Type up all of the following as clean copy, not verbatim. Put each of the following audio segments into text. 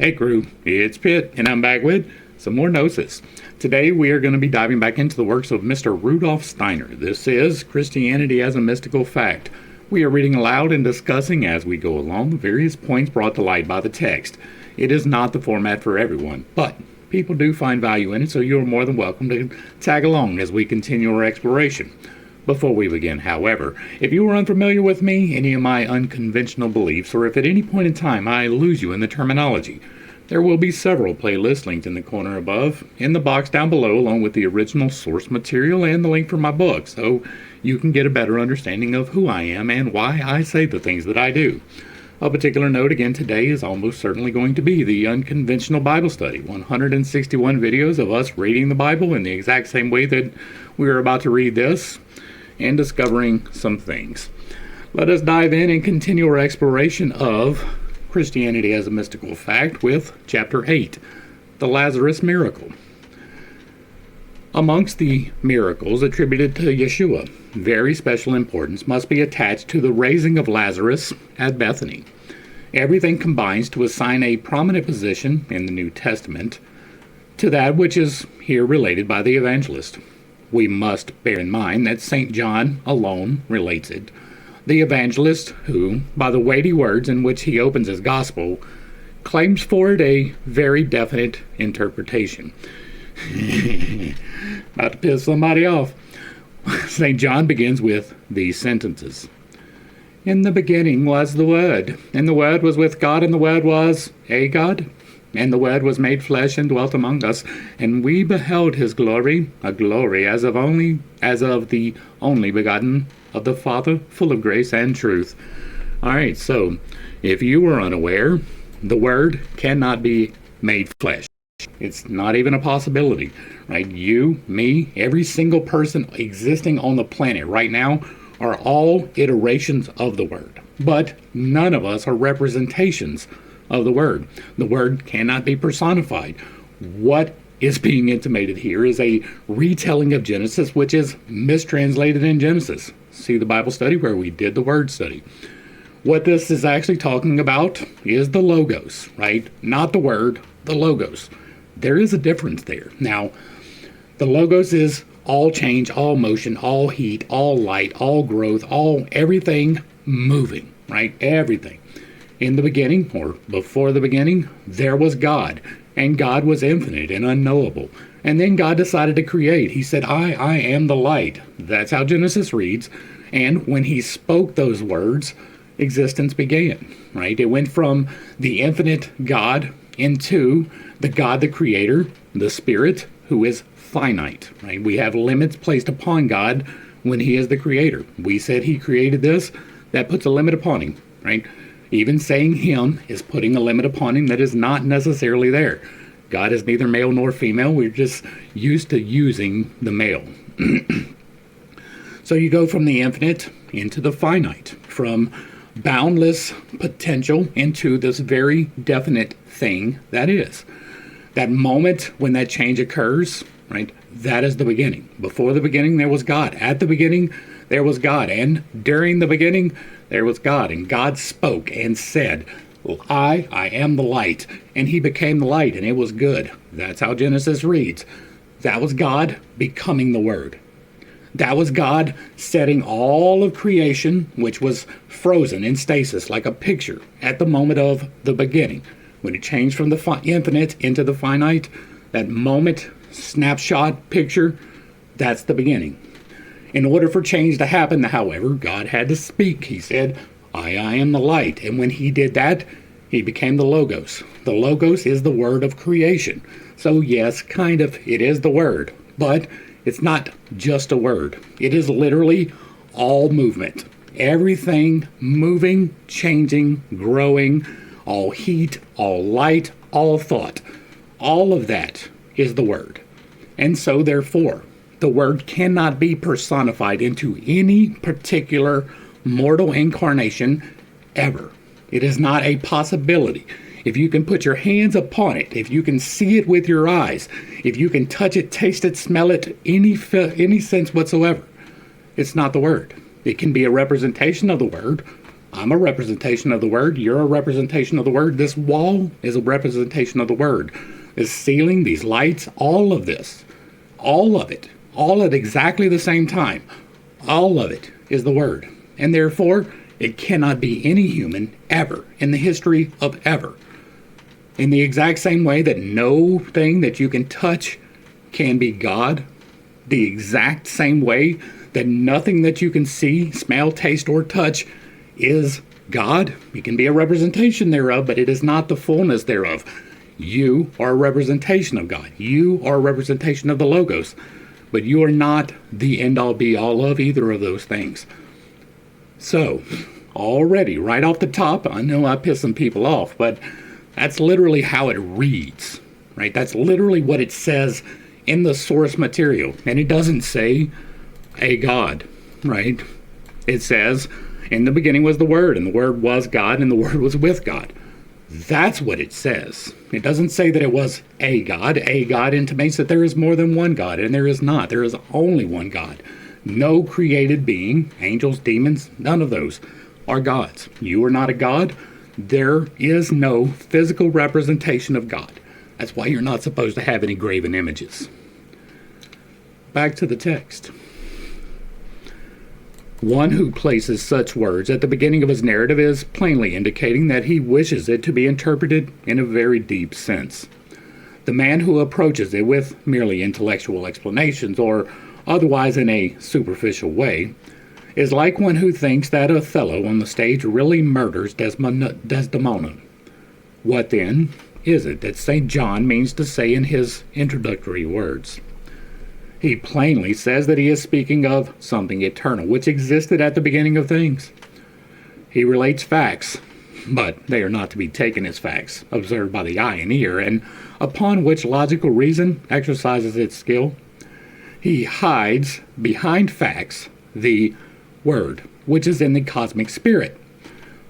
Hey crew, it's Pitt, and I'm back with some more Gnosis. Today we are going to be diving back into the works of Mr. Rudolph Steiner. This is Christianity as a Mystical Fact. We are reading aloud and discussing as we go along the various points brought to light by the text. It is not the format for everyone, but people do find value in it, so you are more than welcome to tag along as we continue our exploration. Before we begin, however, if you are unfamiliar with me, any of my unconventional beliefs, or if at any point in time I lose you in the terminology, there will be several playlist linked in the corner above, in the box down below, along with the original source material and the link for my book, so you can get a better understanding of who I am and why I say the things that I do. A particular note again today is almost certainly going to be the Unconventional Bible Study, 161 videos of us reading the Bible in the exact same way that we are about to read this, and discovering some things. Let us dive in and continue our exploration of Christianity as a Mystical Fact with Chapter 8, the Lazarus Miracle. Amongst the miracles attributed to Yeshua, very special importance must be attached to the raising of Lazarus at Bethany. Everything combines to assign a prominent position in the New Testament to that which is here related by the evangelist. We must bear in mind that St. John alone relates it. The evangelist, who, by the weighty words in which he opens his gospel, claims for it a very definite interpretation. About to piss somebody off. St. John begins with these sentences. In the beginning was the Word, and the Word was with God, and the Word was a God. And the Word was made flesh and dwelt among us, and we beheld his glory, a glory as of the only begotten of the Father, full of grace and truth. All right, so if you were unaware, the Word cannot be made flesh. It's not even a possibility, right? You, me, every single person existing on the planet right now are all iterations of the Word, but none of us are representations of the Word. The Word cannot be personified. What is being intimated here is a retelling of Genesis, which is mistranslated in Genesis. See the Bible study where we did the word study. What this is actually talking about is the Logos, right? Not the Word, the Logos. There is a difference there. Now, the Logos is all change, all motion, all heat, all light, all growth, everything moving, right? Everything. In the beginning, or before the beginning, there was God, and God was infinite and unknowable. And then God decided to create. He said, I am the light. That's how Genesis reads. And when he spoke those words, existence began, right? It went from the infinite God into the God, the Creator, the Spirit, who is finite, right? We have limits placed upon God when he is the Creator. We said he created this. That puts a limit upon him, right? Even saying him is putting a limit upon him that is not necessarily there. God is neither male nor female. We're just used to using the male. So you go from the infinite into the finite, from boundless potential into this very definite thing that is. That moment when that change occurs, right, that is the beginning. Before the beginning, there was God. At the beginning, there was God. And during the beginning, there was God. And God spoke and said, I am the light. And he became the light, and it was good. That's how Genesis reads. That was God becoming the Word. That was God setting all of creation, which was frozen in stasis, like a picture, at the moment of the beginning. When it changed from the infinite into the finite, that moment, snapshot, picture, that's the beginning. In order for change to happen, however, God had to speak. He said, I am the light. And when he did that, he became the Logos. The Logos is the word of creation. So yes, kind of, it is the word. But it's not just a word. It is literally all movement. Everything moving, changing, growing, all heat, all light, all thought. All of that is the word. And so therefore, the Word cannot be personified into any particular mortal incarnation ever. It is not a possibility. If you can put your hands upon it, if you can see it with your eyes, if you can touch it, taste it, smell it, any sense whatsoever, it's not the Word. It can be a representation of the Word, I'm a representation of the Word. You're a representation of the Word. This wall is a representation of the Word. This ceiling, these lights, all of this, all of it, all at exactly the same time, all of it is the Word. And therefore, it cannot be any human ever in the history of ever. In the exact same way that no thing that you can touch can be God, the exact same way that nothing that you can see, smell, taste, or touch is God. It can be a representation thereof, but it is not the fullness thereof. You are a representation of God. You are a representation of the Logos, but you are not the end-all be-all of either of those things. So, already, right off the top, I know I pissed some people off, but that's literally how it reads, right? That's literally what it says in the source material. And it doesn't say a God, right? It says, in the beginning was the Word, and the Word was God, and the Word was with God. That's what it says. It doesn't say that it was a God. A God intimates that there is more than one God, and there is not. There is only one God. No created being, angels, demons, none of those are gods. You are not a God. There is no physical representation of God. That's why you're not supposed to have any graven images. Back to the text. One who places such words at the beginning of his narrative is plainly indicating that he wishes it to be interpreted in a very deep sense. The man who approaches it with merely intellectual explanations or otherwise in a superficial way is like one who thinks that Othello on the stage really murders Desdemona. What then is it that St. John means to say in his introductory words? He plainly says that he is speaking of something eternal, which existed at the beginning of things. He relates facts, but they are not to be taken as facts, observed by the eye and ear, and upon which logical reason exercises its skill. He hides behind facts the Word, which is in the cosmic spirit.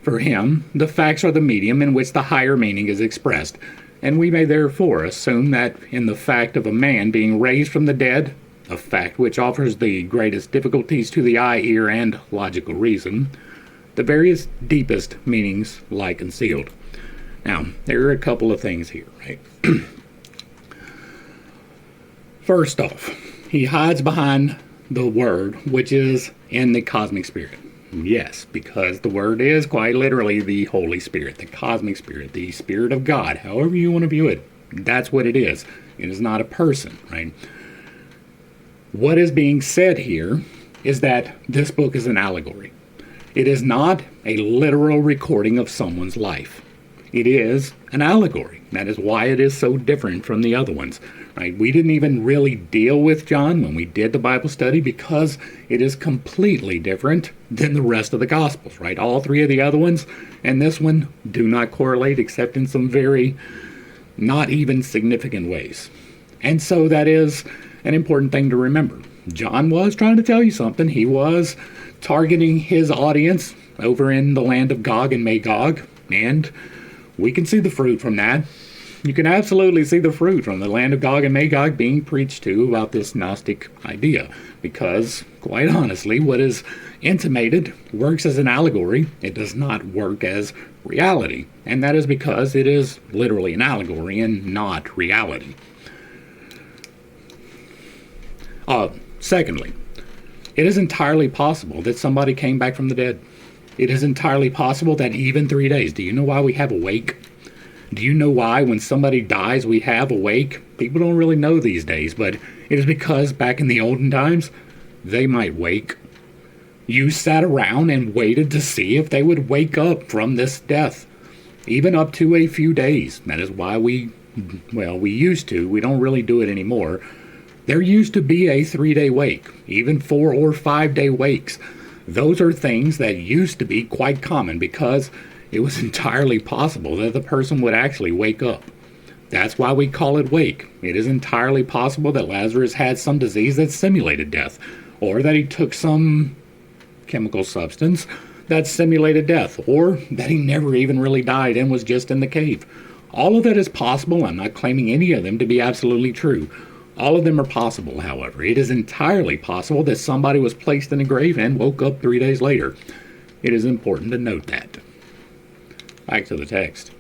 For him, the facts are the medium in which the higher meaning is expressed, and we may therefore assume that in the fact of a man being raised from the dead, a fact which offers the greatest difficulties to the eye, ear, and logical reason, the various deepest meanings lie concealed. Now, there are a couple of things here, right? First off, he hides behind the Word, which is in the cosmic spirit. Yes, because the Word is quite literally the Holy Spirit, the cosmic spirit, the Spirit of God, however you want to view it. That's what it is. It is not a person, right? What is being said here is that this book is an allegory. It is not a literal recording of someone's life. It is an allegory. That is why it is so different from the other ones. Right? We didn't even really deal with John when we did the Bible study because it is completely different than the rest of the Gospels, right? All three of the other ones and this one do not correlate except in some very not even significant ways. And so that is an important thing to remember. John was trying to tell you something. He was targeting his audience over in the land of Gog and Magog, and we can see the fruit from that. You can absolutely see the fruit from the land of Gog and Magog being preached to about this Gnostic idea, because, quite honestly, what is intimated works as an allegory. It does not work as reality, and that is because it is literally an allegory and not reality. Secondly, it is entirely possible that somebody came back from the dead. It is entirely possible that even 3 days. Do you know why we have a wake? Do you know why when somebody dies we have a wake? People don't really know these days, but it is because back in the olden times, they might wake. You sat around and waited to see if they would wake up from this death, even up to a few days. That is why we used to. We don't really do it anymore. There used to be a 3-day wake, even 4 or 5 day wakes. Those are things that used to be quite common because it was entirely possible that the person would actually wake up. That's why we call it wake. It is entirely possible that Lazarus had some disease that simulated death, or that he took some chemical substance that simulated death, or that he never even really died and was just in the cave. All of that is possible. I'm not claiming any of them to be absolutely true. All of them are possible, however. It is entirely possible that somebody was placed in a grave and woke up 3 days later. It is important to note that. Back to the text.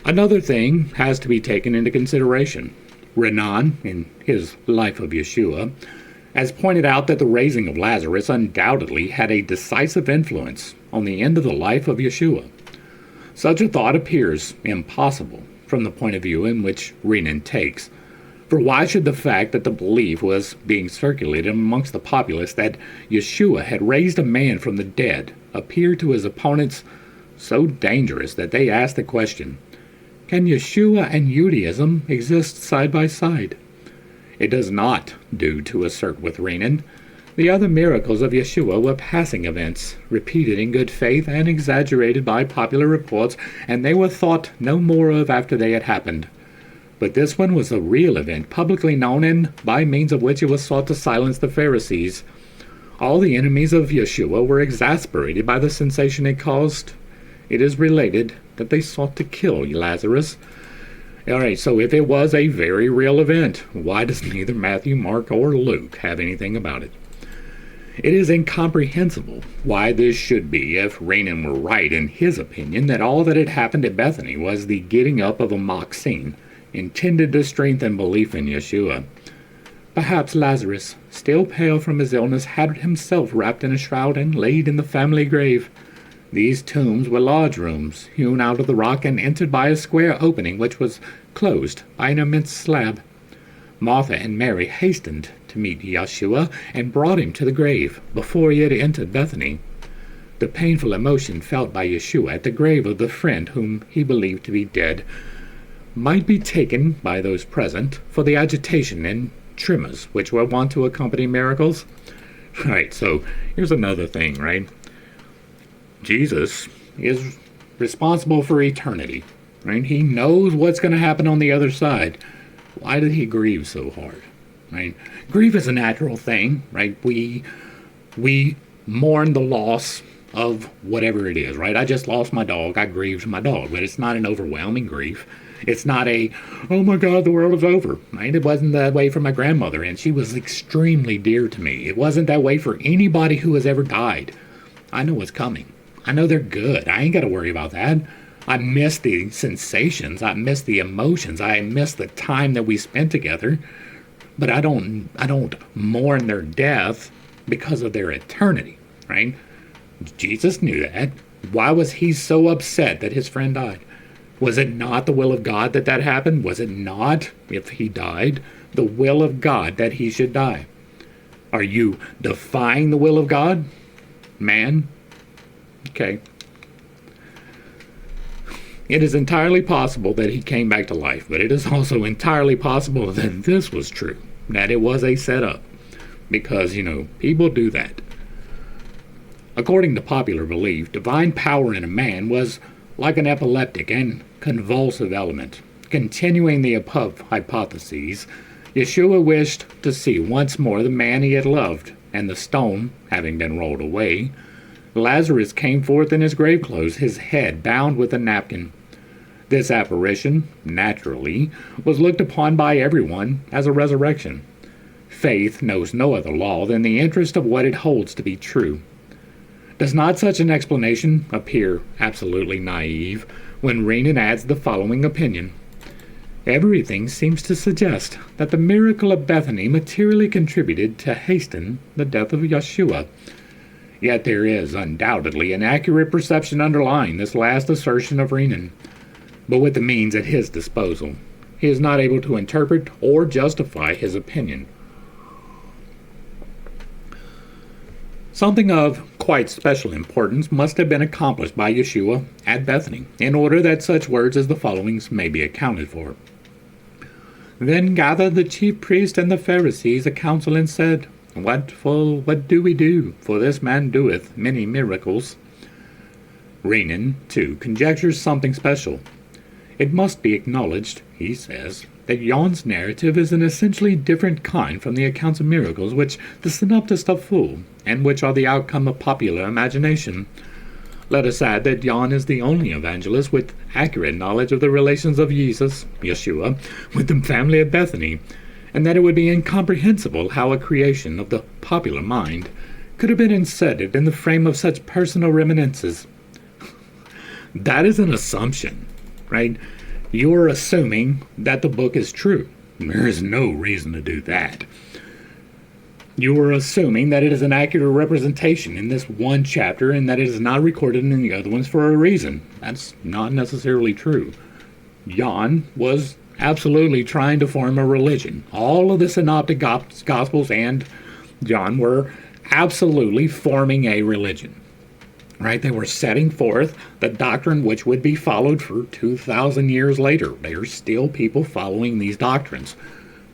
Another thing has to be taken into consideration. Renan, in his Life of Yeshua, has pointed out that the raising of Lazarus undoubtedly had a decisive influence on the end of the life of Yeshua. Such a thought appears impossible from the point of view in which Renan takes. For why should the fact that the belief was being circulated amongst the populace that Yeshua had raised a man from the dead appear to his opponents so dangerous that they asked the question, can Yeshua and Judaism exist side by side? It does not do to assert with Renan. The other miracles of Yeshua were passing events, repeated in good faith and exaggerated by popular reports, and they were thought no more of after they had happened. But this one was a real event, publicly known, and by means of which it was sought to silence the Pharisees. All the enemies of Yeshua were exasperated by the sensation it caused. It is related that they sought to kill Lazarus. All right, so if it was a very real event, why does neither Matthew, Mark, or Luke have anything about it? It is incomprehensible why this should be if Renan were right in his opinion that all that had happened at Bethany was the getting up of a mock scene, intended to strengthen belief in Yeshua. Perhaps Lazarus, still pale from his illness, had himself wrapped in a shroud and laid in the family grave. These tombs were large rooms, hewn out of the rock and entered by a square opening which was closed by an immense slab. Martha and Mary hastened to meet Yeshua and brought him to the grave before he had entered Bethany. The painful emotion felt by Yeshua at the grave of the friend whom he believed to be dead might be taken by those present for the agitation and tremors which were wont to accompany miracles. Right, so here's another thing, right? Jesus is responsible for eternity, right? He knows what's going to happen on the other side. Why did he grieve so hard, right? Grief is a natural thing, right? We mourn the loss of whatever it is, right? I just lost my dog. I grieved my dog, but it's not an overwhelming grief. It's not a, oh my God, the world is over, right? It wasn't that way for my grandmother, and she was extremely dear to me. It wasn't that way for anybody who has ever died. I know what's coming. I know they're good. I ain't got to worry about that. I miss the sensations. I miss the emotions. I miss the time that we spent together. But I don't mourn their death because of their eternity, right? Jesus knew that. Why was he so upset that his friend died? Was it not the will of God that that happened? Was it not, if he died, the will of God that he should die? Are you defying the will of God, man? Okay. It is entirely possible that he came back to life, but it is also entirely possible that this was true, that it was a setup, because, people do that. According to popular belief, divine power in a man was like an epileptic and convulsive element. Continuing the above hypotheses, Yeshua wished to see once more the man he had loved, and the stone having been rolled away, Lazarus came forth in his grave clothes, his head bound with a napkin. This apparition, naturally, was looked upon by everyone as a resurrection. Faith knows no other law than the interest of what it holds to be true. Does not such an explanation appear absolutely naive when Renan adds the following opinion? Everything seems to suggest that the miracle of Bethany materially contributed to hasten the death of Yeshua. Yet there is undoubtedly an accurate perception underlying this last assertion of Renan. But with the means at his disposal, he is not able to interpret or justify his opinion. Something of quite special importance must have been accomplished by Yeshua at Bethany, in order that such words as the following may be accounted for. Then gathered the chief priests and the Pharisees a council and said, What do we do? For this man doeth many miracles. Renan, too, conjectures something special. It must be acknowledged, he says, that John's narrative is an essentially different kind from the accounts of miracles which the synoptists are full, and which are the outcome of popular imagination. Let us add that John is the only evangelist with accurate knowledge of the relations of Jesus, Yeshua, with the family at Bethany, and that it would be incomprehensible how a creation of the popular mind could have been inserted in the frame of such personal reminiscences? That is an assumption, right? You are assuming that the book is true. There is no reason to do that. You are assuming that it is an accurate representation in this one chapter and that it is not recorded in the other ones for a reason. That's not necessarily true. John was absolutely trying to form a religion. All of the synoptic gospels and John were absolutely forming a religion. Right? They were setting forth the doctrine which would be followed for 2,000 years later. There are still people following these doctrines.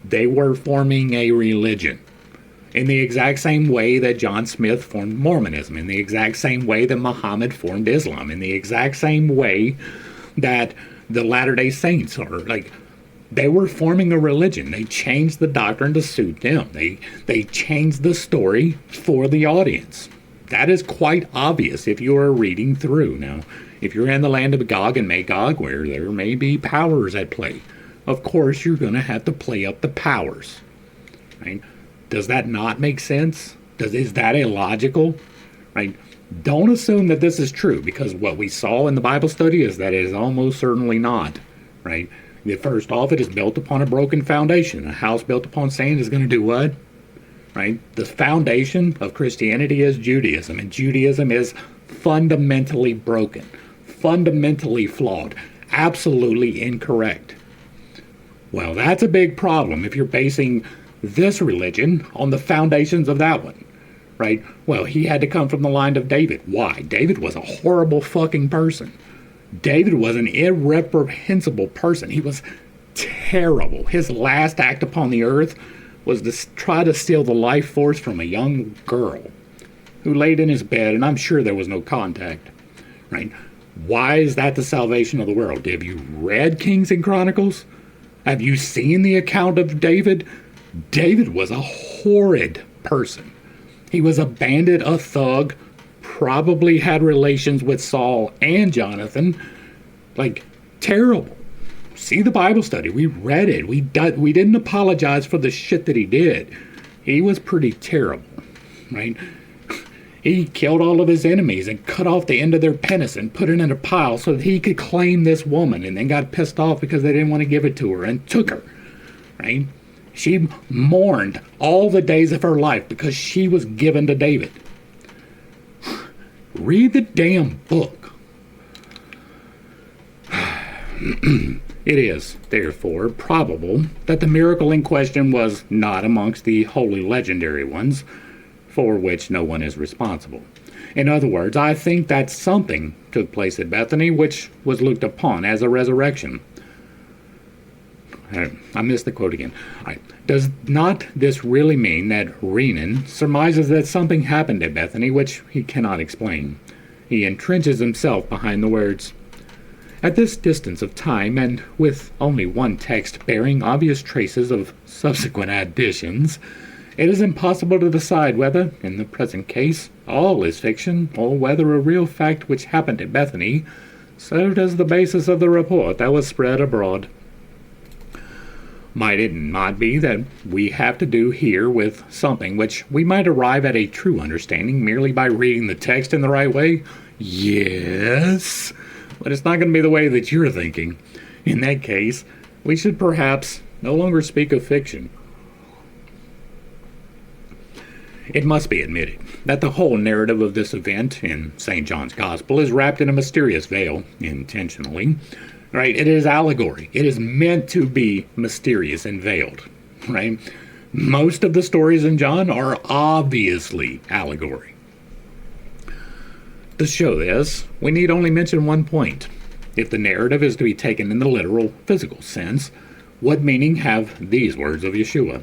They were forming a religion in the exact same way that John Smith formed Mormonism, in the exact same way that Muhammad formed Islam, in the exact same way that the Latter-day Saints are. They were forming a religion. They changed the doctrine to suit them. They changed the story for the audience. That is quite obvious if you are reading through. Now, if you're in the land of Gog and Magog, where there may be powers at play, of course you're going to have to play up the powers. Right? Does that not make sense? Is that illogical? Right? Don't assume that this is true, because what we saw in the Bible study is that it is almost certainly not. Right? First off, it is built upon a broken foundation. A house built upon sand is going to do what? Right? The foundation of Christianity is Judaism, and Judaism is fundamentally broken, fundamentally flawed, absolutely incorrect. Well, that's a big problem if you're basing this religion on the foundations of that one, right? Well, he had to come from the line of David. Why? David was a horrible fucking person. David was an irreprehensible person. He was terrible. His last act upon the earth was to try to steal the life force from a young girl who laid in his bed, and I'm sure there was no contact, right? Why is that the salvation of the world? Have you read Kings and Chronicles? Have you seen the account of David? David was a horrid person. He was a bandit, a thug, probably had relations with Saul and Jonathan. Terrible. See the Bible study. We read it. We didn't apologize for the shit that he did. He was pretty terrible, right? He killed all of his enemies and cut off the end of their penis and put it in a pile so that he could claim this woman, and then got pissed off because they didn't want to give it to her and took her, right? She mourned all the days of her life because she was given to David. Read the damn book. It is, therefore, probable that the miracle in question was not amongst the wholly legendary ones, for which no one is responsible. In other words, I think that something took place at Bethany which was looked upon as a resurrection. I missed the quote again. Does not this really mean that Renan surmises that something happened at Bethany which he cannot explain? He entrenches himself behind the words, "At this distance of time, and with only one text bearing obvious traces of subsequent additions, it is impossible to decide whether, in the present case, all is fiction, or whether a real fact which happened at Bethany served as the basis of the report that was spread abroad." Might it not be that we have to do here with something which we might arrive at a true understanding merely by reading the text in the right way? Yes, but it's not going to be the way that you're thinking. In that case, we should perhaps no longer speak of fiction. It must be admitted that the whole narrative of this event in St. John's Gospel is wrapped in a mysterious veil, intentionally. Right? It is allegory. It is meant to be mysterious and veiled. Right? Most of the stories in John are obviously allegory. To show this, we need only mention one point. If the narrative is to be taken in the literal, physical sense, what meaning have these words of Yeshua?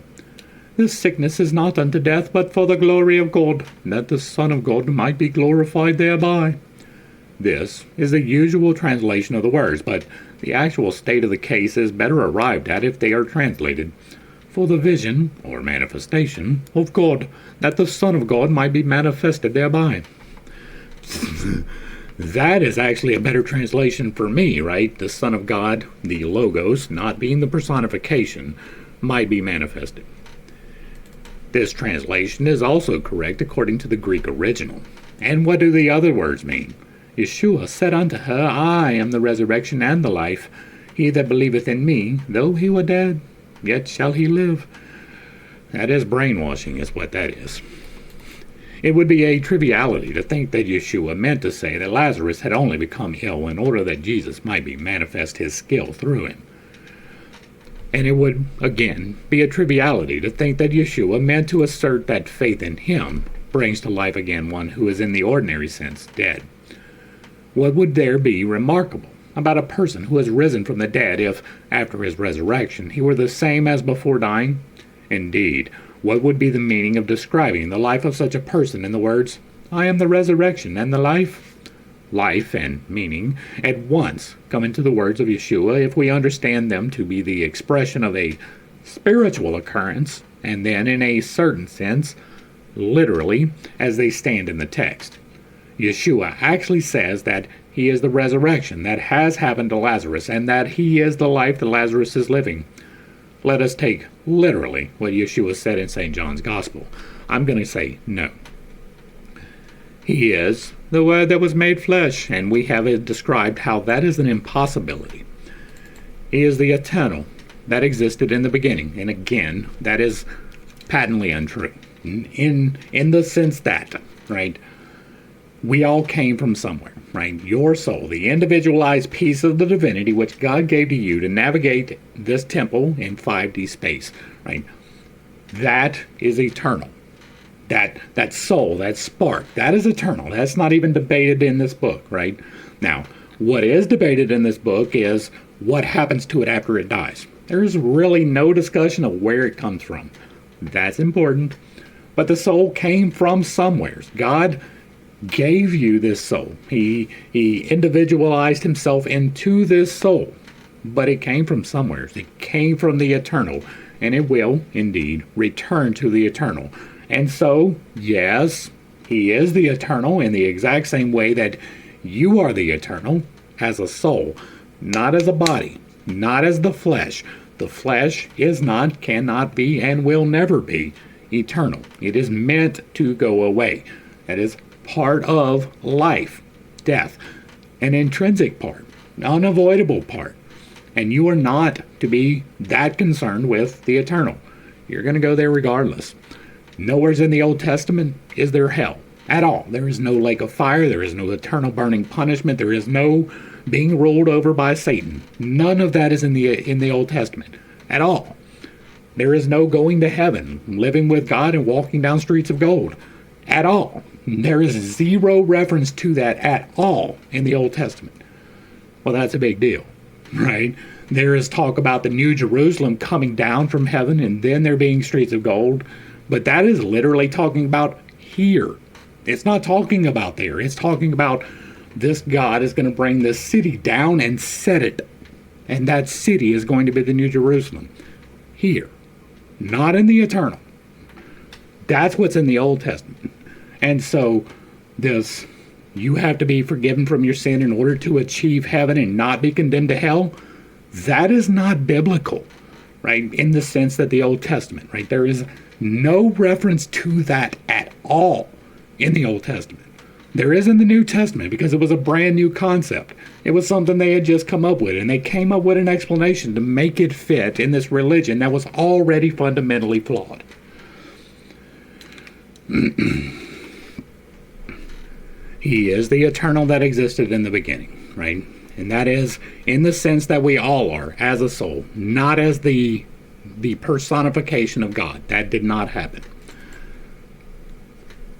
"This sickness is not unto death, but for the glory of God, that the Son of God might be glorified thereby." This is the usual translation of the words, but the actual state of the case is better arrived at if they are translated. "For the vision, or manifestation, of God, that the Son of God might be manifested thereby." That is actually a better translation for me, right? The Son of God, the Logos, not being the personification, might be manifested. This translation is also correct according to the Greek original. And what do the other words mean? Yeshua said unto her, I am the resurrection and the life. He that believeth in me, though he were dead, yet shall he live. That is brainwashing, is what that is. It would be a triviality to think that Yeshua meant to say that Lazarus had only become ill in order that Jesus might be manifest his skill through him. And it would, again, be a triviality to think that Yeshua meant to assert that faith in him brings to life again one who is in the ordinary sense dead. What would there be remarkable about a person who has risen from the dead if, after his resurrection, he were the same as before dying? Indeed, what would be the meaning of describing the life of such a person in the words, I am the resurrection and the life? Life and meaning at once come into the words of Yeshua if we understand them to be the expression of a spiritual occurrence, and then in a certain sense, literally, as they stand in the text. Yeshua actually says that he is the resurrection that has happened to Lazarus, and that he is the life that Lazarus is living. Let us take literally what Yeshua said in St. John's Gospel. I'm going to say no. He is the Word that was made flesh, and we have described how that is an impossibility. He is the eternal that existed in the beginning, and again, that is patently untrue. In the sense that, right, we all came from somewhere, right? Your soul, the individualized piece of the divinity which God gave to you to navigate this temple in 5D space, right? That is eternal. That soul, that spark, that is eternal. That's not even debated in this book, right? Now, what is debated in this book is what happens to it after it dies. There's really no discussion of where it comes from. That's important. But the soul came from somewhere. God gave you this soul. He individualized himself into this soul. But it came from somewhere. It came from the eternal. And it will, indeed, return to the eternal. And so, yes, he is the eternal in the exact same way that you are the eternal as a soul, not as a body, not as the flesh. The flesh is not, cannot be, and will never be eternal. It is meant to go away. That is part of life, death, an intrinsic part, an unavoidable part. And you are not to be that concerned with the eternal. You're going to go there regardless. Nowhere's in the Old Testament is there hell at all. There is no lake of fire. There is no eternal burning punishment. There is no being ruled over by Satan. None of that is in the Old Testament at all. There is no going to heaven, living with God and walking down streets of gold at all. There is zero reference to that at all in the Old Testament. Well, that's a big deal, right? There is talk about the New Jerusalem coming down from heaven and then there being streets of gold. But that is literally talking about here. It's not talking about there. It's talking about this God is going to bring this city down and set it. And that city is going to be the New Jerusalem. Here. Not in the eternal. That's what's in the Old Testament. And so this, you have to be forgiven from your sin in order to achieve heaven and not be condemned to hell. That is not biblical, right? In the sense that the Old Testament, right? There is no reference to that at all in the Old Testament. There is in the New Testament because it was a brand new concept. It was something they had just come up with, and they came up with an explanation to make it fit in this religion that was already fundamentally flawed. He is the eternal that existed in the beginning, right? And that is in the sense that we all are as a soul, not as the personification of God. That did not happen.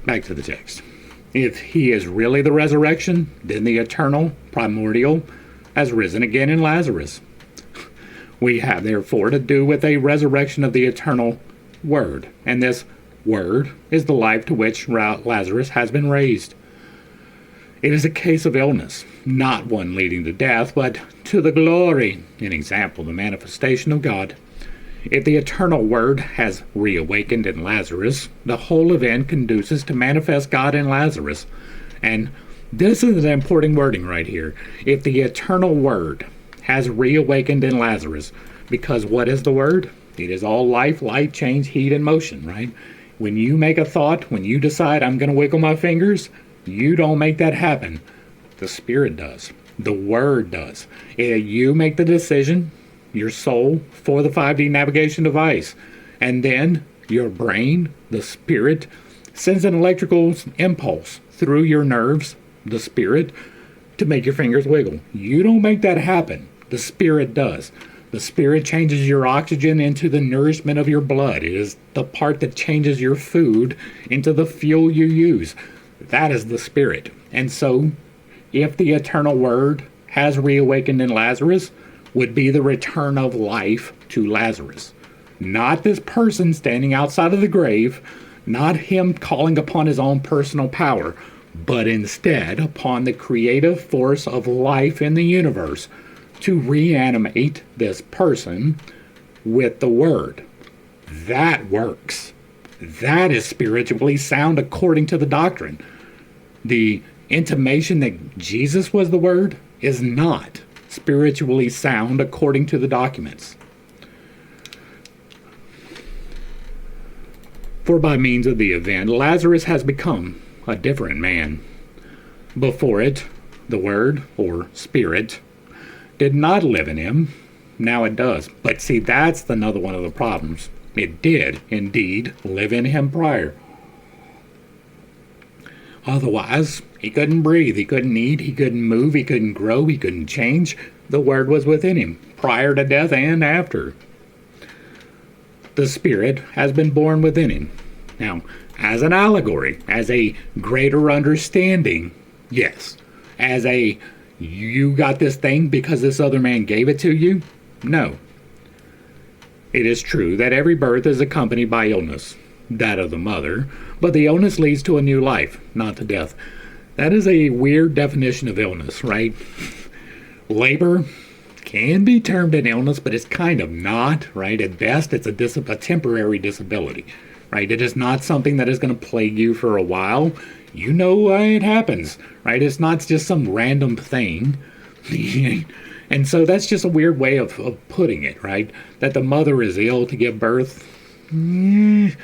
Back to the text. If he is really the resurrection, then the eternal, primordial, has risen again in Lazarus. We have, therefore, to do with a resurrection of the eternal Word. And this Word is the life to which Lazarus has been raised. It is a case of illness, not one leading to death, but to the glory, an example, the manifestation of God. If the eternal Word has reawakened in Lazarus, the whole event conduces to manifest God in Lazarus. And this is an important wording right here. If the eternal Word has reawakened in Lazarus, because what is the Word? It is all life, light, change, heat, and motion, right? When you make a thought, when you decide I'm going to wiggle my fingers, you don't make that happen. The Spirit does. The Word does. You make the decision, your soul, for the 5D navigation device. And then your brain, the Spirit, sends an electrical impulse through your nerves, the Spirit, to make your fingers wiggle. You don't make that happen. The Spirit does. The Spirit changes your oxygen into the nourishment of your blood. It is the part that changes your food into the fuel you use. That is the Spirit. And so, if the eternal Word has reawakened in Lazarus, would be the return of life to Lazarus. Not this person standing outside of the grave, not him calling upon his own personal power, but instead upon the creative force of life in the universe to reanimate this person with the Word. That works. That is spiritually sound according to the doctrine. The intimation that Jesus was the Word is not spiritually sound according to the documents. For by means of the event, Lazarus has become a different man. Before it, the Word, or Spirit, did not live in him. Now it does. But see, that's another one of the problems. It did, indeed, live in him prior. Otherwise, he couldn't breathe, he couldn't eat, he couldn't move, he couldn't grow, he couldn't change. The Word was within him, prior to death and after. The Spirit has been born within him. Now, as an allegory, as a greater understanding, yes. As a, you got this thing because this other man gave it to you? No. It is true that every birth is accompanied by illness, that of the mother, but the illness leads to a new life, not to death. That is a weird definition of illness, right? Labor can be termed an illness, but it's kind of not, right? At best, it's a temporary disability, right? It is not something that is going to plague you for a while. You know why it happens, right? It's not just some random thing. And so that's just a weird way of putting it, right? That the mother is ill to give birth. In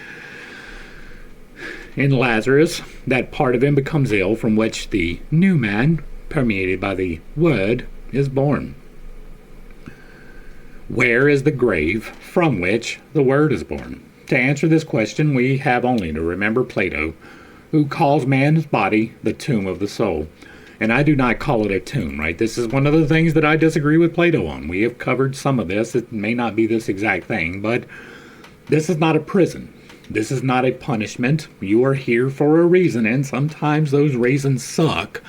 Lazarus, that part of him becomes ill from which the new man, permeated by the Word, is born. Where is the grave from which the Word is born? To answer this question, we have only to remember Plato, who calls man's body the tomb of the soul. And I do not call it a tomb, right? This is one of the things that I disagree with Plato on. We have covered some of this. It may not be this exact thing, but this is not a prison. This is not a punishment. You are here for a reason, and sometimes those reasons suck.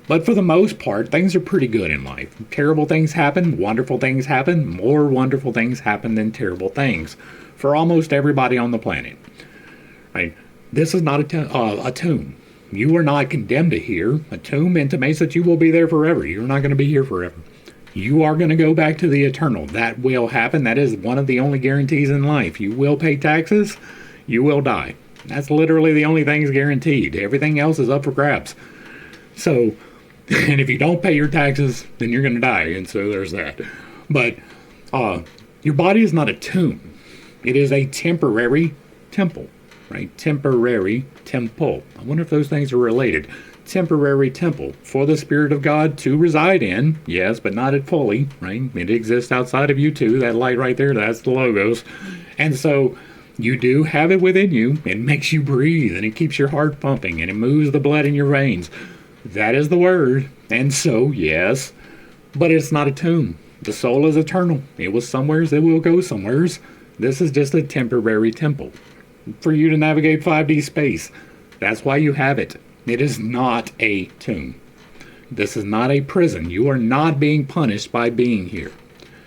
But for the most part, things are pretty good in life. Terrible things happen, wonderful things happen, more wonderful things happen than terrible things for almost everybody on the planet. Right? This is not a tomb. You are not condemned to here. A tomb intimates that you will be there forever. You're not going to be here forever. You are going to go back to the eternal. That will happen. That is one of the only guarantees in life. You will pay taxes. You will die. That's literally the only thing is guaranteed. Everything else is up for grabs. So, and if you don't pay your taxes, then you're going to die. And so there's that. But your body is not a tomb. It is a temporary temple. Right? Temporary temple. I wonder if those things are related. Temporary temple for the Spirit of God to reside in. Yes, but not it fully. Right? It exists outside of you too. That light right there, that's the Logos. And so you do have it within you. It makes you breathe, and it keeps your heart pumping, and it moves the blood in your veins. That is the Word. And so, yes, but it's not a tomb. The soul is eternal. It was somewheres, it will go somewheres. This is just a temporary temple for you to navigate 5D space. That's why you have it. It is not a tomb. This is not a prison. You are not being punished by being here.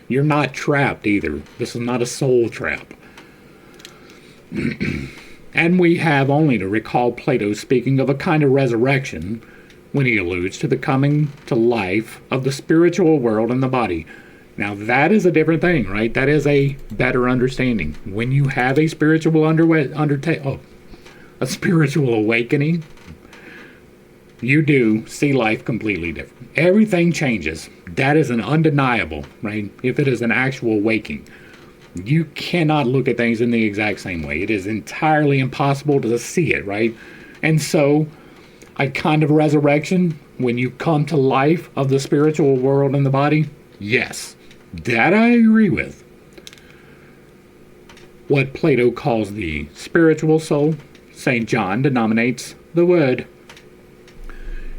You're not trapped either. This is not a soul trap. And we have only to recall Plato speaking of a kind of resurrection when he alludes to the coming to life of the spiritual world and the body. Now that is a different thing, right? That is a better understanding. When you have a spiritual a spiritual awakening, you do see life completely different. Everything changes. That is an undeniable, right? If it is an actual waking. You cannot look at things in the exact same way. It is entirely impossible to see it, right? And so, a kind of resurrection, when you come to life of the spiritual world and the body, yes, that I agree with. What Plato calls the spiritual soul, St. John denominates the Word.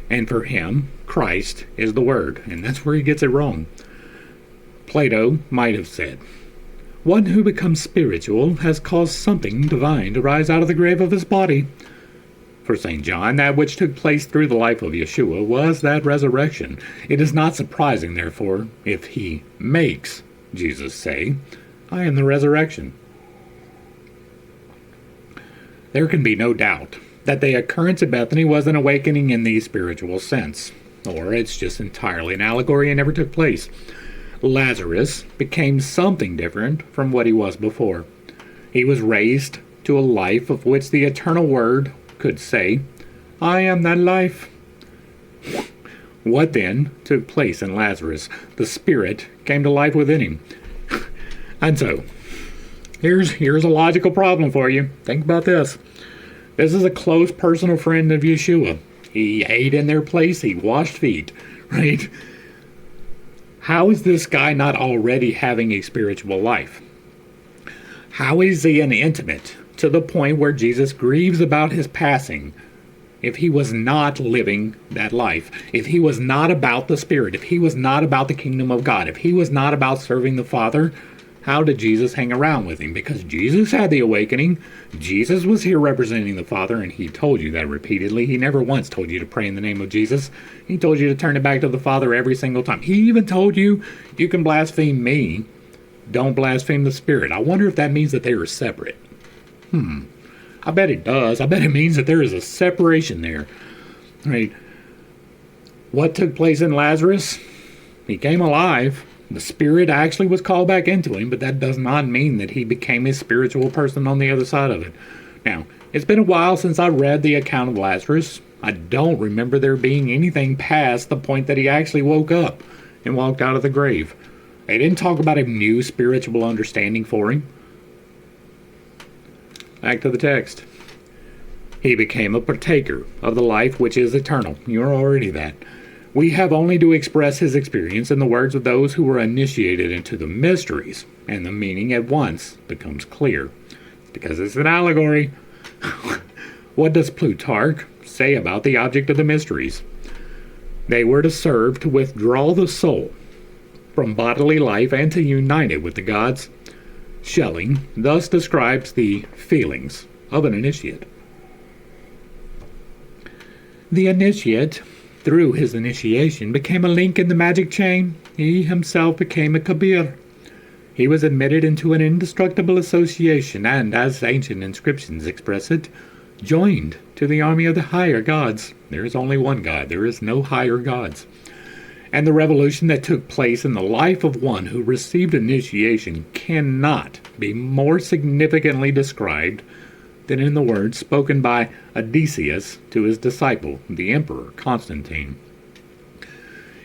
And for him, Christ is the Word, and that's where he gets it wrong. Plato might have said, "One who becomes spiritual has caused something divine to rise out of the grave of his body." For St. John, that which took place through the life of Yeshua was that resurrection. It is not surprising, therefore, if he makes Jesus say, "I am the resurrection." There can be no doubt that the occurrence at Bethany was an awakening in the spiritual sense, or it's just entirely an allegory and never took place. Lazarus became something different from what he was before. He was raised to a life of which the eternal Word could say, "I am that life." What then took place in Lazarus? The Spirit came to life within him. And so, here's a logical problem for you. Think about this. This is a close personal friend of Yeshua. He ate in their place. He washed feet, right? How is this guy not already having a spiritual life? How is he an intimate to the point where Jesus grieves about his passing if he was not living that life? If he was not about the Spirit? If he was not about the kingdom of God? If he was not about serving the Father? How did Jesus hang around with him? Because Jesus had the awakening. Jesus was here representing the Father, and he told you that repeatedly. He never once told you to pray in the name of Jesus. He told you to turn it back to the Father every single time. He even told you, you can blaspheme me. Don't blaspheme the Spirit. I wonder if that means that they are separate. I bet it does. I bet it means that there is a separation there. Right? What took place in Lazarus? He came alive. The Spirit actually was called back into him, but that does not mean that he became a spiritual person on the other side of it. Now, it's been a while since I read the account of Lazarus. I don't remember there being anything past the point that he actually woke up and walked out of the grave. They didn't talk about a new spiritual understanding for him. Back to the text. He became a partaker of the life which is eternal. You're already that. We have only to express his experience in the words of those who were initiated into the mysteries, and the meaning at once becomes clear. Because it's an allegory. What does Plutarch say about the object of the mysteries? They were to serve to withdraw the soul from bodily life and to unite it with the gods. Schelling thus describes the feelings of an initiate. The initiate, through his initiation, became a link in the magic chain. He himself became a kabir. He was admitted into an indestructible association and, as ancient inscriptions express it, joined to the army of the higher gods. There is only one God. There is no higher gods. And the revolution that took place in the life of one who received initiation cannot be more significantly described than in the words spoken by Odysseus to his disciple, the Emperor Constantine.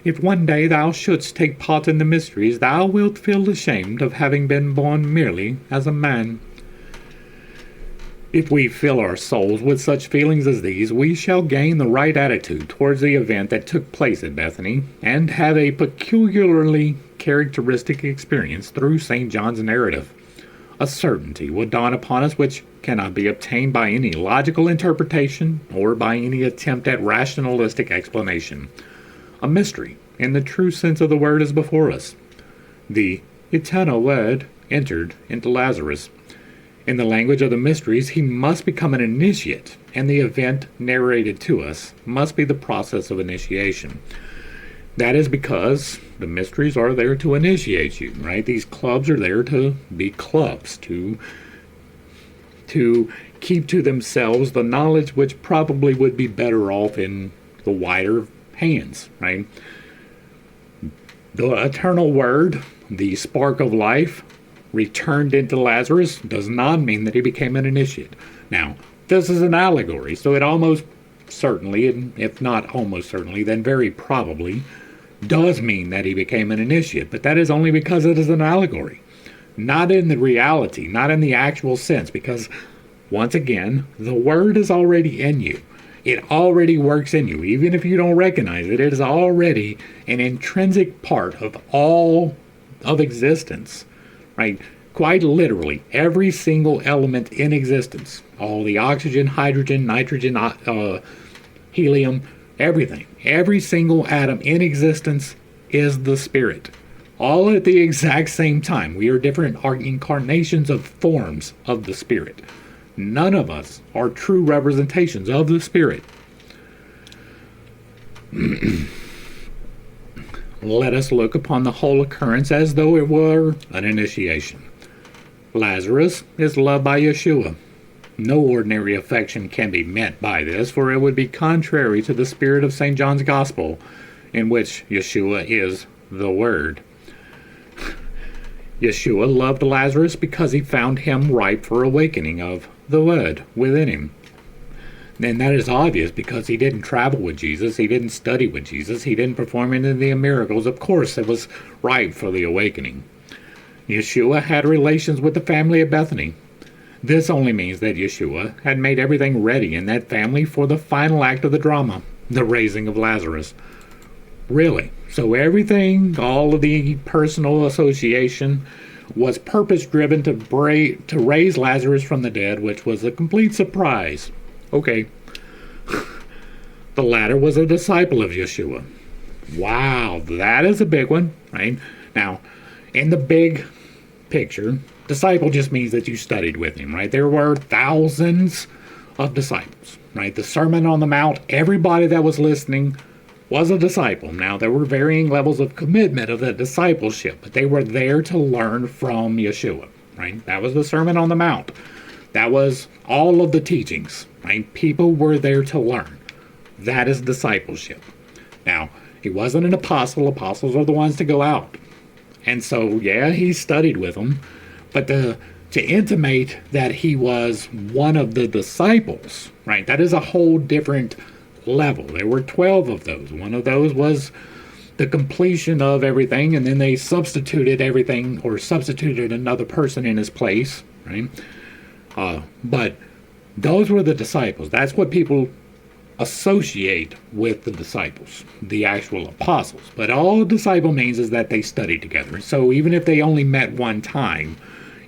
If one day thou shouldst take part in the mysteries, thou wilt feel ashamed of having been born merely as a man. If we fill our souls with such feelings as these, we shall gain the right attitude towards the event that took place at Bethany, and have a peculiarly characteristic experience through St. John's narrative. A certainty will dawn upon us which cannot be obtained by any logical interpretation or by any attempt at rationalistic explanation. A mystery, in the true sense of the word, is before us. The eternal Word entered into Lazarus. In the language of the mysteries, he must become an initiate, and the event narrated to us must be the process of initiation. That is because the mysteries are there to initiate you, right? These clubs are there to be clubs, to keep to themselves the knowledge which probably would be better off in the wider hands, right? The eternal Word, the spark of life, returned into Lazarus does not mean that he became an initiate. Now, this is an allegory, so it almost certainly, and if not almost certainly, then very probably, does mean that he became an initiate, but that is only because it is an allegory. not in the reality, not in the actual sense, because once again, the Word is already in you. It already works in you. Even if you don't recognize it, it is already an intrinsic part of all of existence, right? Quite literally, every single element in existence, all the oxygen, hydrogen, nitrogen, helium, everything, every single atom in existence is the Spirit. All at the exact same time. We are different incarnations of forms of the Spirit. None of us are true representations of the Spirit. Let us look upon the whole occurrence as though it were an initiation. Lazarus is loved by Yeshua. No ordinary affection can be meant by this, for it would be contrary to the spirit of St. John's Gospel, in which Yeshua is the Word. Yeshua loved Lazarus because he found him ripe for awakening of the Word within him. And that is obvious because he didn't travel with Jesus, he didn't study with Jesus, he didn't perform any of the miracles. Of course, it was ripe for the awakening. Yeshua had relations with the family of Bethany. This only means that Yeshua had made everything ready in that family for the final act of the drama, the raising of Lazarus. Really. So everything, all of the personal association, was purpose-driven to raise Lazarus from the dead, which was a complete surprise. Okay. The latter was a disciple of Yeshua. Wow, that is a big one, right? Now, in the big picture, disciple just means that you studied with him, right? There were thousands of disciples, right? The Sermon on the Mount, everybody that was listening was a disciple. Now, there were varying levels of commitment of the discipleship, but they were there to learn from Yeshua, right? That was the Sermon on the Mount. That was all of the teachings, right? People were there to learn. That is discipleship. Now, he wasn't an apostle. Apostles are the ones to go out. And so, yeah, he studied with them. But to intimate that he was one of the disciples, right, that is a whole different level. There were 12 of those. One of those was the completion of everything, and then they substituted everything, or substituted another person in his place, right? But those were the disciples. That's what people associate with the disciples, the actual apostles. But all a disciple means is that they studied together. So even if they only met one time,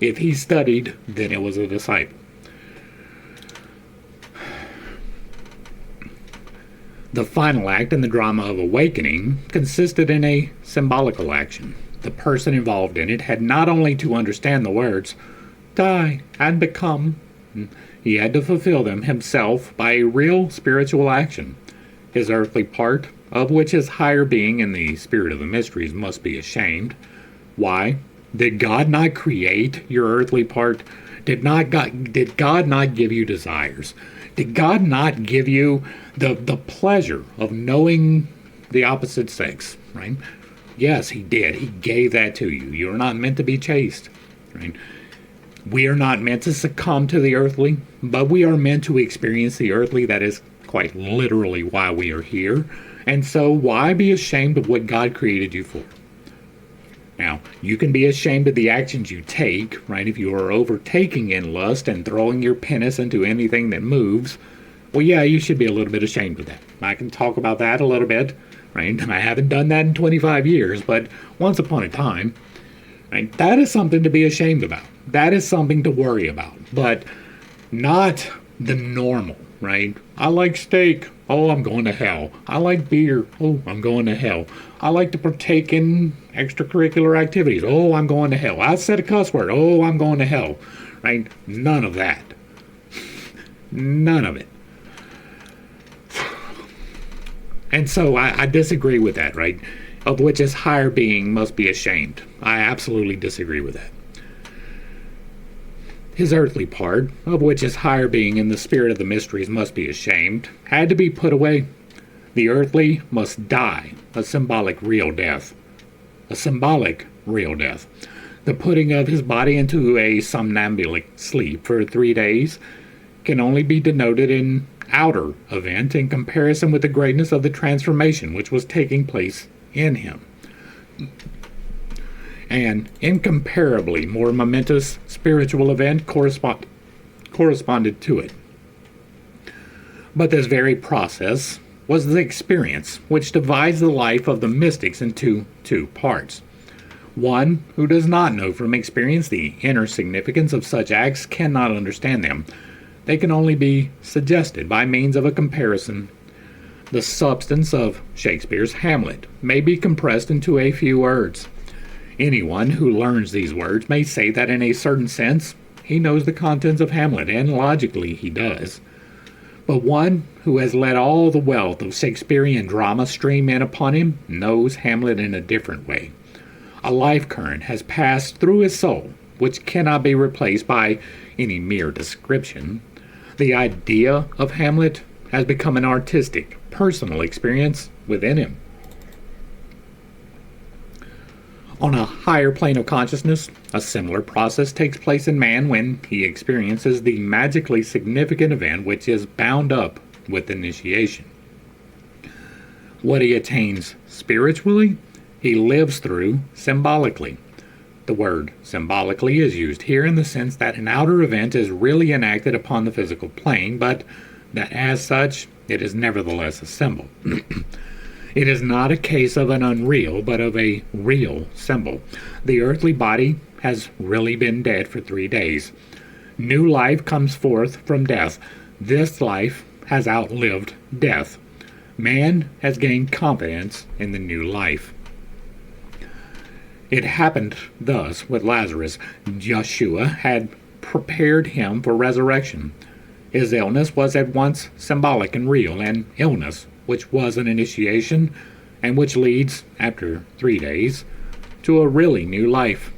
if he studied, then it was a disciple. The final act in the drama of awakening consisted in a symbolical action. The person involved in it had not only to understand the words, die and become, he had to fulfill them himself by a real spiritual action. His earthly part, of which his higher being in the spirit of the mysteries must be ashamed. Why? Did God not create your earthly part? Did God not give you desires? Did God not give you the pleasure of knowing the opposite sex, right? Yes, he did. He gave that to you. You're not meant to be chaste, right? We are not meant to succumb to the earthly, but we are meant to experience the earthly. That is quite literally why we are here. And so why be ashamed of what God created you for? Now, you can be ashamed of the actions you take, right? If you are overtaking in lust and throwing your penis into anything that moves, well, yeah, you should be a little bit ashamed of that. I can talk about that a little bit, right? I haven't done that in 25 years, but once upon a time, right? That is something to be ashamed about. That is something to worry about, but not the normal, right? I like steak. Oh, I'm going to hell. I like beer. Oh, I'm going to hell. I like to partake in extracurricular activities. Oh, I'm going to hell. I said a cuss word. Oh, I'm going to hell. Right? None of that. None of it. And so I disagree with that, right? Of which his higher being must be ashamed. I absolutely disagree with that. His earthly part, of which his higher being in the spirit of the mysteries must be ashamed, had to be put away. The earthly must die, a symbolic real death. A symbolic real death. The putting of his body into a somnambulic sleep for 3 days can only be denoted in outer event in comparison with the greatness of the transformation which was taking place in him. An incomparably more momentous spiritual event corresponded to it. But this very process was the experience which divides the life of the mystics into two parts. One who does not know from experience the inner significance of such acts cannot understand them. They can only be suggested by means of a comparison. The substance of Shakespeare's Hamlet may be compressed into a few words. Anyone who learns these words may say that in a certain sense he knows the contents of Hamlet, and logically he does. But one who has let all the wealth of Shakespearean drama stream in upon him knows Hamlet in a different way. A life current has passed through his soul, which cannot be replaced by any mere description. The idea of Hamlet has become an artistic, personal experience within him. On a higher plane of consciousness, a similar process takes place in man when he experiences the magically significant event which is bound up with initiation. What he attains spiritually, he lives through symbolically. The word symbolically is used here in the sense that an outer event is really enacted upon the physical plane, but that as such, it is nevertheless a symbol. It is not a case of an unreal, but of a real symbol. The earthly body has really been dead for 3 days. New life comes forth from death. This life has outlived death. Man has gained confidence in the new life. It happened thus with Lazarus. Yeshua had prepared him for resurrection. His illness was at once symbolic and real, an illness which was an initiation, and which leads, after 3 days, to a really new life.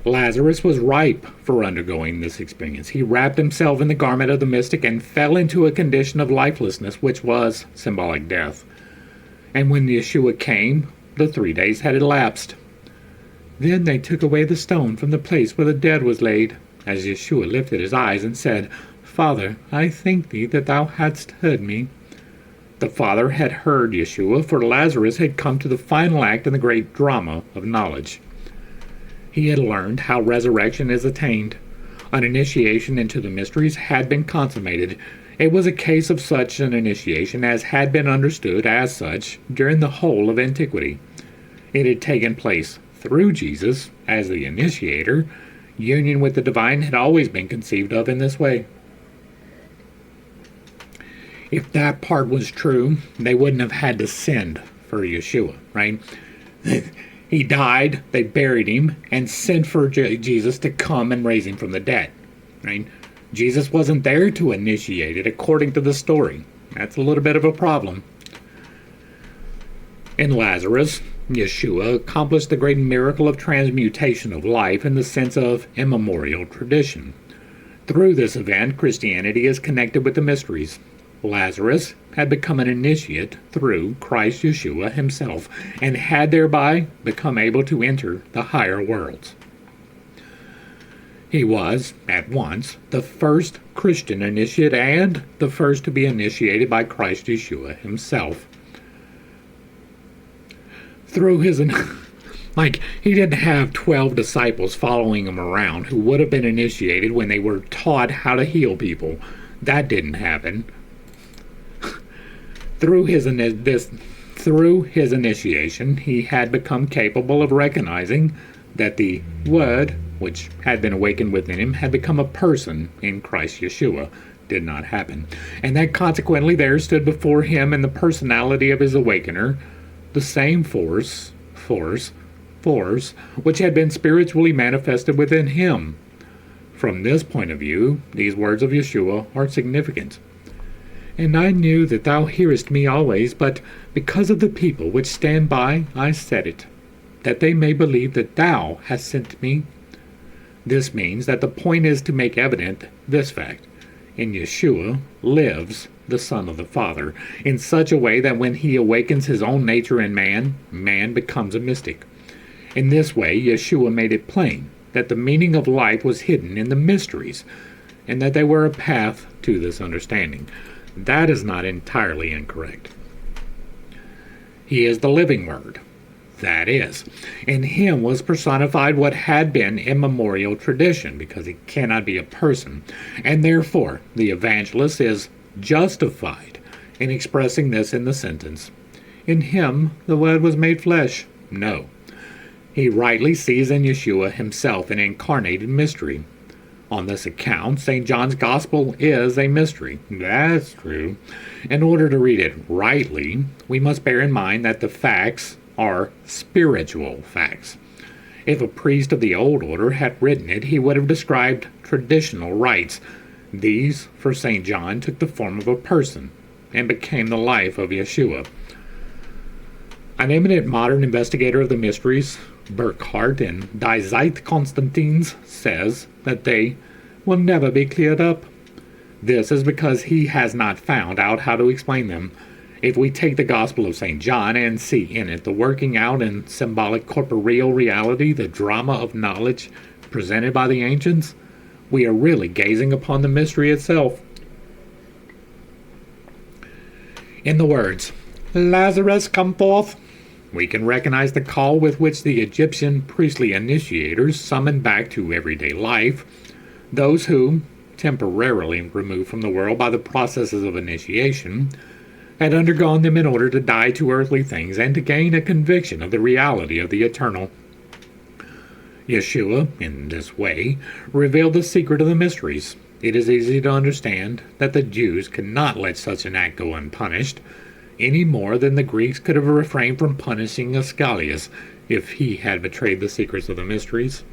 Lazarus was ripe for undergoing this experience. He wrapped himself in the garment of the mystic and fell into a condition of lifelessness, which was symbolic death. And when Yeshua came, the 3 days had elapsed. Then they took away the stone from the place where the dead was laid, as Yeshua lifted his eyes and said, Father, I thank thee that thou hadst heard me. The Father had heard Yeshua, for Lazarus had come to the final act in the great drama of knowledge. He had learned how resurrection is attained. An initiation into the mysteries had been consummated. It was a case of such an initiation as had been understood as such during the whole of antiquity. It had taken place through Jesus as the initiator. Union with the divine had always been conceived of in this way. If that part was true, they wouldn't have had to send for Yeshua, right? He died, they buried him, and sent for Jesus to come and raise him from the dead, right? Jesus wasn't there to initiate it according to the story. That's a little bit of a problem. In Lazarus, Yeshua accomplished the great miracle of transmutation of life in the sense of immemorial tradition. Through this event, Christianity is connected with the mysteries. Lazarus had become an initiate through Christ Yeshua himself, and had thereby become able to enter the higher worlds. He was, at once, the first Christian initiate and the first to be initiated by Christ Yeshua himself. Through his... he didn't have 12 disciples following him around who would have been initiated when they were taught how to heal people. That didn't happen. Through his initiation, he had become capable of recognizing that the Word, which had been awakened within him, had become a person in Christ Yeshua. Did not happen. And that consequently there stood before him in the personality of his awakener the same force, which had been spiritually manifested within him. From this point of view, these words of Yeshua are significant. And I knew that thou hearest me always, but because of the people which stand by, I said it, that they may believe that thou hast sent me. This means that the point is to make evident this fact. In Yeshua lives the Son of the Father, in such a way that when he awakens his own nature in man, man becomes a mystic. In this way, Yeshua made it plain that the meaning of life was hidden in the mysteries, and that they were a path to this understanding. That is not entirely incorrect. He is the living Word. That is, in him was personified what had been immemorial tradition, because he cannot be a person, and therefore the evangelist is justified in expressing this in the sentence, "In him the Word was made flesh." No. He rightly sees in Yeshua himself an incarnated mystery. On this account, St. John's Gospel is a mystery. That's true. In order to read it rightly, we must bear in mind that the facts are spiritual facts. If a priest of the old order had written it, he would have described traditional rites. These, for St. John, took the form of a person and became the life of Yeshua. An eminent modern investigator of the mysteries, Burckhardt in Die Zeit Konstantins, says that they will never be cleared up. This is because he has not found out how to explain them. If we take the Gospel of St. John and see in it the working out in symbolic corporeal reality, the drama of knowledge presented by the ancients, we are really gazing upon the mystery itself. In the words, "Lazarus, come forth," we can recognize the call with which the Egyptian priestly initiators summoned back to everyday life those who, temporarily removed from the world by the processes of initiation, had undergone them in order to die to earthly things and to gain a conviction of the reality of the eternal. Yeshua, in this way, revealed the secret of the mysteries. It is easy to understand that the Jews could not let such an act go unpunished, any more than the Greeks could have refrained from punishing Ascalius if he had betrayed the secrets of the mysteries.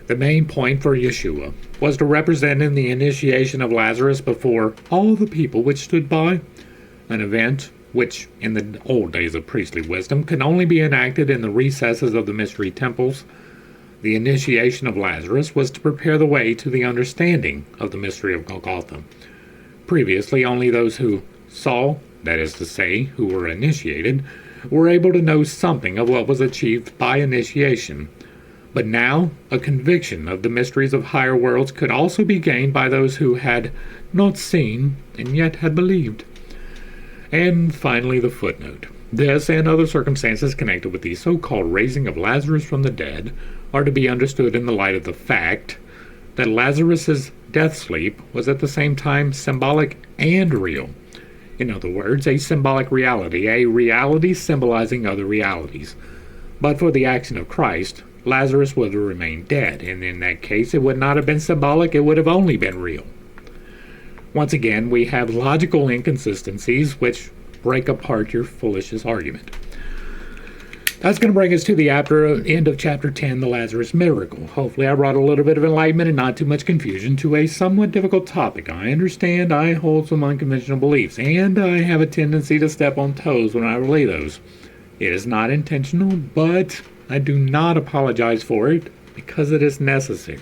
The main point for Yeshua was to represent in the initiation of Lazarus before all the people which stood by, an event which, in the old days of priestly wisdom, could only be enacted in the recesses of the mystery temples. The initiation of Lazarus was to prepare the way to the understanding of the mystery of Golgotha. Previously, only those who saw, that is to say, who were initiated, were able to know something of what was achieved by initiation. But now, a conviction of the mysteries of higher worlds could also be gained by those who had not seen and yet had believed. And finally, the footnote. This and other circumstances connected with the so-called raising of Lazarus from the dead are to be understood in the light of the fact that Lazarus's death sleep was at the same time symbolic and real. In other words, a symbolic reality, a reality symbolizing other realities. But for the action of Christ, Lazarus would have remained dead, and in that case it would not have been symbolic, it would have only been real. Once again, we have logical inconsistencies which break apart your foolishest argument. That's going to bring us to the end of Chapter 10, the Lazarus Miracle. Hopefully I brought a little bit of enlightenment and not too much confusion to a somewhat difficult topic. I understand I hold some unconventional beliefs, and I have a tendency to step on toes when I relay those. It is not intentional, but I do not apologize for it because it is necessary,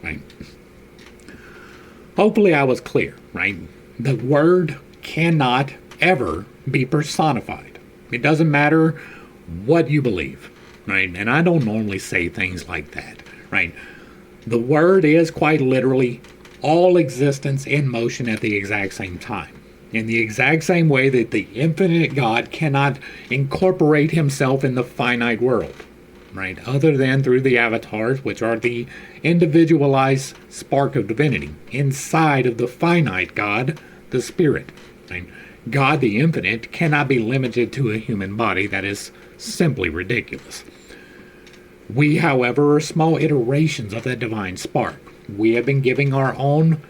right? Hopefully I was clear, right? The Word cannot ever be personified. It doesn't matter what you believe, right? And I don't normally say things like that, right? The Word is quite literally all existence in motion at the exact same time. In the exact same way that the infinite God cannot incorporate himself in the finite world, right? Other than through the avatars, which are the individualized spark of divinity inside of the finite God, the Spirit. Right? God, the infinite, cannot be limited to a human body. That is simply ridiculous. We, however, are small iterations of that divine spark. We have been giving our own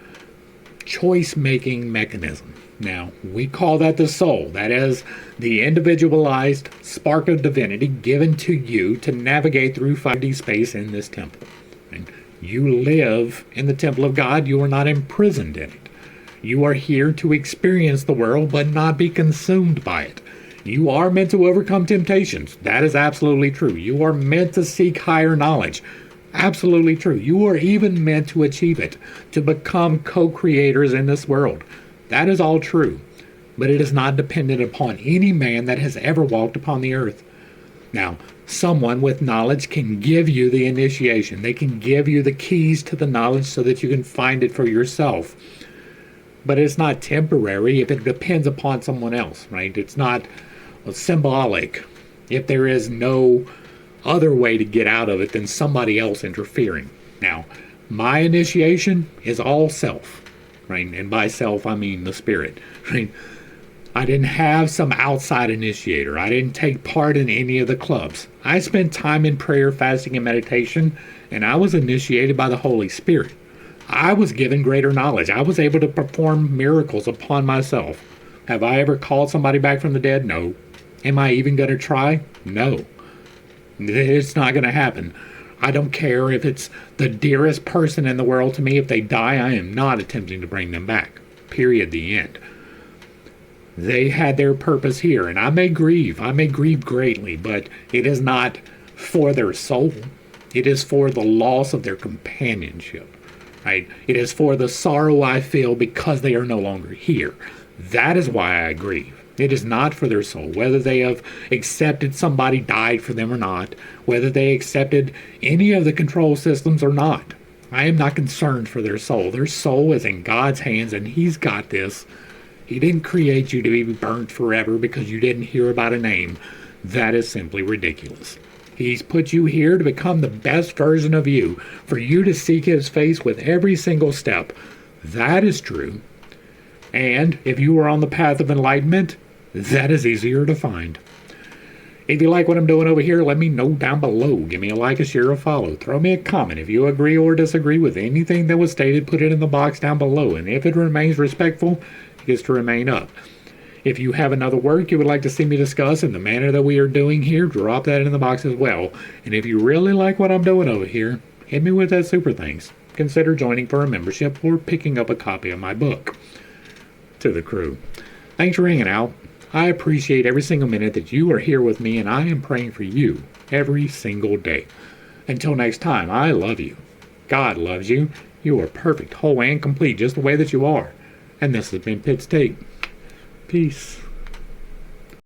choice-making mechanism. Now, we call that the soul. That is the individualized spark of divinity given to you to navigate through 5D space in this temple. And you live in the temple of God. You are not imprisoned in it. You are here to experience the world but not be consumed by it. You are meant to overcome temptations. That is absolutely true. You are meant to seek higher knowledge. Absolutely true. You are even meant to achieve it, to become co-creators in this world. That is all true, but it is not dependent upon any man that has ever walked upon the earth. Now, someone with knowledge can give you the initiation. They can give you the keys to the knowledge so that you can find it for yourself. But it's not temporary if it depends upon someone else, right? It's not symbolic if there is no other way to get out of it than somebody else interfering. Now, my initiation is all self, right? And by self, I mean the spirit, right? I didn't have some outside initiator. I didn't take part in any of the clubs. I spent time in prayer, fasting, and meditation, and I was initiated by the Holy Spirit. I was given greater knowledge. I was able to perform miracles upon myself. Have I ever called somebody back from the dead? No. Am I even going to try? No. It's not going to happen. I don't care if it's the dearest person in the world to me. If they die, I am not attempting to bring them back. Period. The end. They had their purpose here, and I may grieve greatly, but it is not for their soul. It is for the loss of their companionship, right? It is for the sorrow I feel because they are no longer here. That is why I grieve. It is not for their soul, whether they have accepted somebody died for them or not, whether they accepted any of the control systems or not. I am not concerned for their soul. Their soul is in God's hands, and He's got this. He didn't create you to be burnt forever because you didn't hear about a name. That is simply ridiculous. He's put you here to become the best version of you, for you to seek His face with every single step. That is true. And if you are on the path of enlightenment, that is easier to find. If you like what I'm doing over here, let me know down below. Give me a like, a share, a follow. Throw me a comment. If you agree or disagree with anything that was stated, put it in the box down below. And if it remains respectful, it gets to remain up. If you have another work you would like to see me discuss in the manner that we are doing here, drop that in the box as well. And if you really like what I'm doing over here, hit me with that super thanks. Consider joining for a membership or picking up a copy of my book. To the crew, thanks for hanging out. I appreciate every single minute that you are here with me, and I am praying for you every single day. Until next time, I love you. God loves you. You are perfect, whole, and complete just the way that you are. And this has been Pitt's Take. Peace.